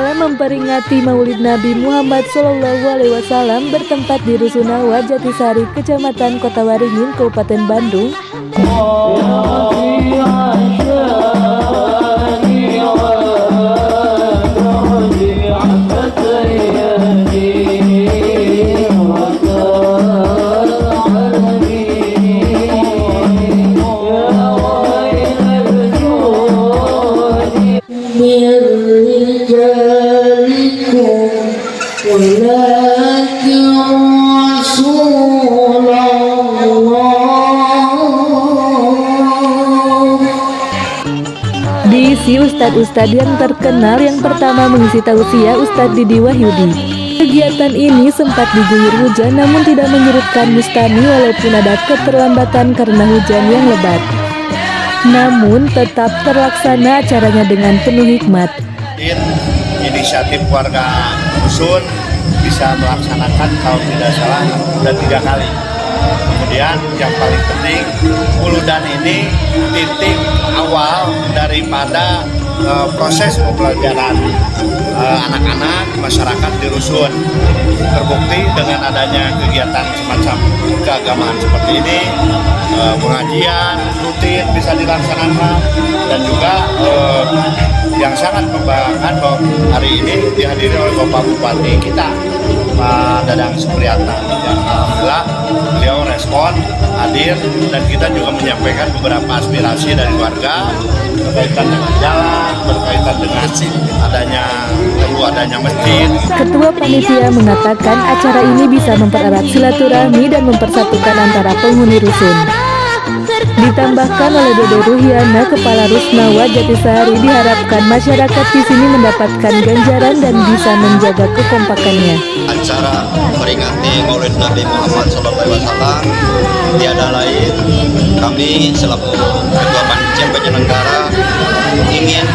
Dalam memperingati Maulid Nabi Muhammad SAW bertempat di Rusunawa, Jatisari, Kecamatan Kota Waringin, Kabupaten Bandung. Diisi ustadz-ustadz yang terkenal. Yang pertama mengisi tausiah Ustadz Didi Wahyudi. Kegiatan ini sempat diguyur hujan namun tidak menyurutkan Bustami walaupun ada keterlambatan karena hujan yang lebat. Namun tetap terlaksana acaranya dengan penuh hikmat. Inisiatif warga Dusun bisa melaksanakan kalau tidak salah sudah 3 kali. Kemudian yang paling penting Uludan ini titik awal daripada proses pembelajaran anak-anak masyarakat di Rusun. Terbukti dengan adanya kegiatan semacam keagamaan seperti ini, pengajian rutin bisa dilaksanakan, dan juga yang sangat membanggakan bahwa hari ini dihadiri oleh Bapak Bupati kita, Pak Dadang Supriyatna, yang alhamdulillah beliau respon, hadir, dan kita juga menyampaikan beberapa aspirasi dari warga berkaitan dengan jalan, berkaitan dengan adanya masjid. Ketua Panitia mengatakan acara ini bisa mempererat silaturahmi dan mempersatukan antara penghuni Rusun. Ditambahkan oleh Dede Ruhiana, Kepala Rusnawa Jatisari, diharapkan masyarakat di sini mendapatkan ganjaran dan bisa menjaga kekompakannya. Acara memperingati Maulid Nabi Muhammad SAW tiada lain, kami selaku Ketua Panitia penyelenggara ingin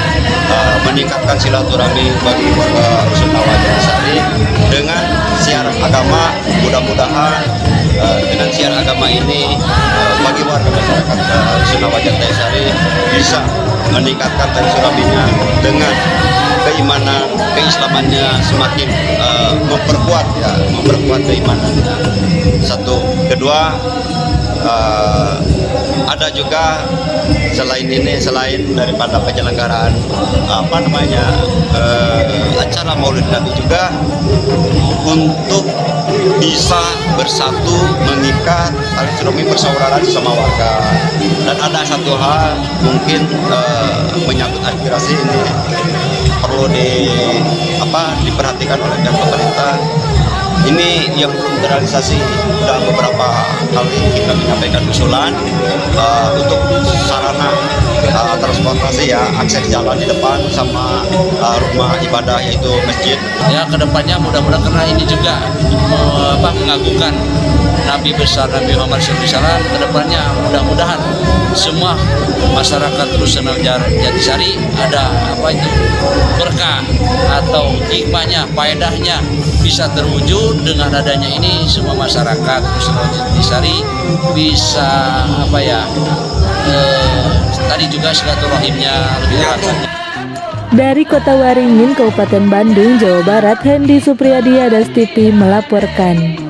meningkatkan silaturahmi bagi warga Rusunawa Jatisari dengan siar agama. Mudah-mudahan dengan siar agama ini bagi warga masyarakat Rusunawa Jatisari bisa meningkatkan silaturahminya dengan keimanan, keislamannya semakin memperkuat keimanannya. Satu, kedua, ada juga selain daripada penyelenggaraan acara Maulid Nabi juga untuk bisa bersatu mengikat tali silaturahmi persaudaraan sama warga. Dan ada satu hal mungkin menyangkut aspirasi ini perlu diperhatikan oleh pihak pemerintah. Ini yang belum terrealisasi. Sudah beberapa kali kita menyampaikan usulan untuk sarana transportasi, ya, akses jalan di depan sama rumah ibadah yaitu masjid. Ya, kedepannya mudah-mudahan karena ini juga mengagungkan Nabi besar Nabi Muhammad SAW, kedepannya mudah-mudahan semua masyarakat Rusunawa Jatisari ada berkah atau hikmahnya, faedahnya bisa terwujud dengan adanya ini. Semua masyarakat Rusunawa Jatisari bisa tadi juga silaturahimnya lebih erat. Dari Kota Waringin, Kabupaten Bandung, Jawa Barat, Hendy Supriyadi, Adas TV melaporkan.